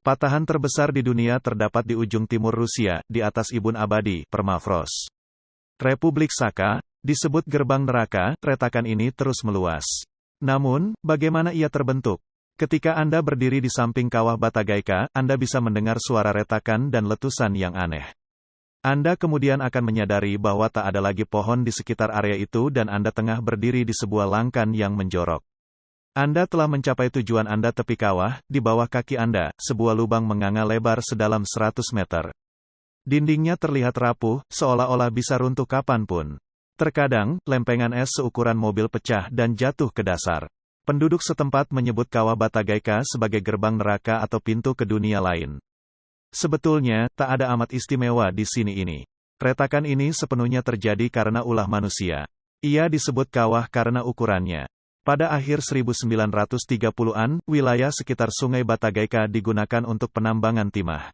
Patahan terbesar di dunia terdapat di ujung timur Rusia, di atas Ibun Abadi, permafrost. Republik Sakha, disebut gerbang neraka, retakan ini terus meluas. Namun, bagaimana ia terbentuk? Ketika Anda berdiri di samping kawah Batagaika, Anda bisa mendengar suara retakan dan letusan yang aneh. Anda kemudian akan menyadari bahwa tak ada lagi pohon di sekitar area itu dan Anda tengah berdiri di sebuah langkan yang menjorok. Anda telah mencapai tujuan Anda. Tepi kawah, di bawah kaki Anda, sebuah lubang menganga lebar sedalam 100 meter. Dindingnya terlihat rapuh, seolah-olah bisa runtuh kapanpun. Terkadang, lempengan es seukuran mobil pecah dan jatuh ke dasar. Penduduk setempat menyebut kawah Batagaika sebagai gerbang neraka atau pintu ke dunia lain. Sebetulnya, tak ada amat istimewa di sini ini. Retakan ini sepenuhnya terjadi karena ulah manusia. Ia disebut kawah karena ukurannya. Pada akhir 1930-an, wilayah sekitar Sungai Batagaika digunakan untuk penambangan timah.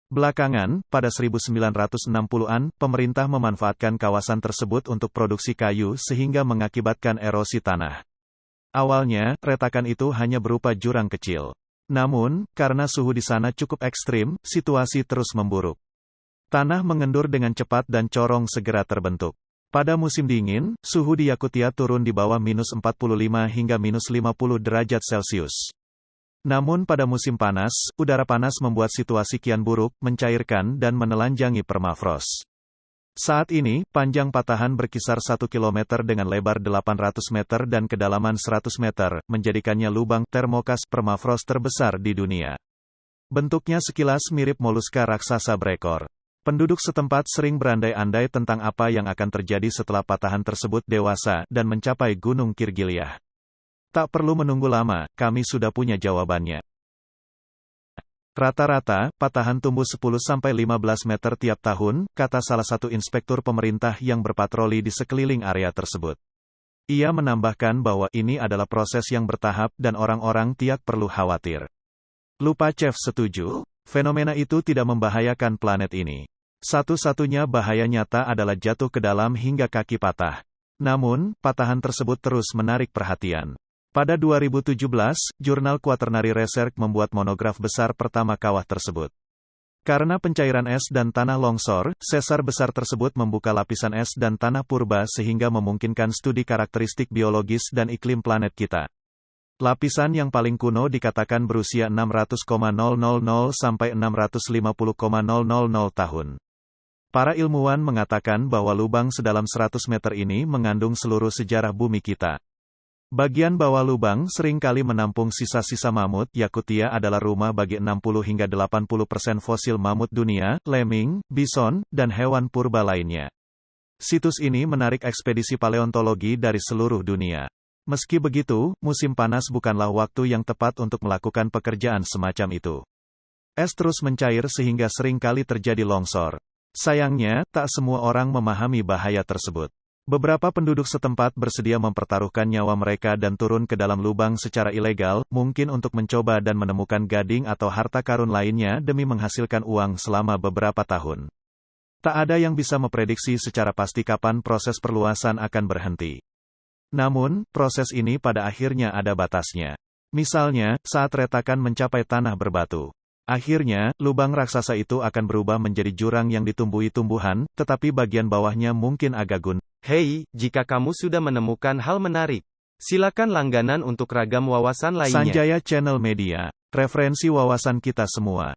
Belakangan, pada 1960-an, pemerintah memanfaatkan kawasan tersebut untuk produksi kayu sehingga mengakibatkan erosi tanah. Awalnya, retakan itu hanya berupa jurang kecil. Namun, karena suhu di sana cukup ekstrim, situasi terus memburuk. Tanah mengendur dengan cepat dan corong segera terbentuk. Pada musim dingin, suhu di Yakutia turun di bawah minus 45 hingga minus 50 derajat Celcius. Namun pada musim panas, udara panas membuat situasi kian buruk, mencairkan dan menelanjangi permafrost. Saat ini, panjang patahan berkisar 1 km dengan lebar 800 meter dan kedalaman 100 meter, menjadikannya lubang termokas permafrost terbesar di dunia. Bentuknya sekilas mirip moluska raksasa berekor. Penduduk setempat sering berandai-andai tentang apa yang akan terjadi setelah patahan tersebut dewasa dan mencapai Gunung Kirgiliah. Tak perlu menunggu lama, kami sudah punya jawabannya. Rata-rata, patahan tumbuh 10-15 meter tiap tahun, kata salah satu inspektur pemerintah yang berpatroli di sekeliling area tersebut. Ia menambahkan bahwa ini adalah proses yang bertahap dan orang-orang tidak perlu khawatir. Lupachev setuju, fenomena itu tidak membahayakan planet ini. Satu-satunya bahaya nyata adalah jatuh ke dalam hingga kaki patah. Namun, patahan tersebut terus menarik perhatian. Pada 2017, jurnal Quaternary Research membuat monograf besar pertama kawah tersebut. Karena pencairan es dan tanah longsor, sesar besar tersebut membuka lapisan es dan tanah purba sehingga memungkinkan studi karakteristik biologis dan iklim planet kita. Lapisan yang paling kuno dikatakan berusia 600,000 sampai 650,000 tahun. Para ilmuwan mengatakan bahwa lubang sedalam 100 meter ini mengandung seluruh sejarah bumi kita. Bagian bawah lubang sering kali menampung sisa-sisa mamut. Yakutia adalah rumah bagi 60 hingga 80% fosil mamut dunia, lemming, bison, dan hewan purba lainnya. Situs ini menarik ekspedisi paleontologi dari seluruh dunia. Meski begitu, musim panas bukanlah waktu yang tepat untuk melakukan pekerjaan semacam itu. Es terus mencair sehingga sering kali terjadi longsor. Sayangnya, tak semua orang memahami bahaya tersebut. Beberapa penduduk setempat bersedia mempertaruhkan nyawa mereka dan turun ke dalam lubang secara ilegal, mungkin untuk mencoba dan menemukan gading atau harta karun lainnya demi menghasilkan uang selama beberapa tahun. Tak ada yang bisa memprediksi secara pasti kapan proses perluasan akan berhenti. Namun, proses ini pada akhirnya ada batasnya. Misalnya, saat retakan mencapai tanah berbatu. Akhirnya, lubang raksasa itu akan berubah menjadi jurang yang ditumbuhi tumbuhan, tetapi bagian bawahnya mungkin agak gun. Hei, jika kamu sudah menemukan hal menarik, silakan langganan untuk ragam wawasan lainnya. Sanjaya Channel Media, referensi wawasan kita semua.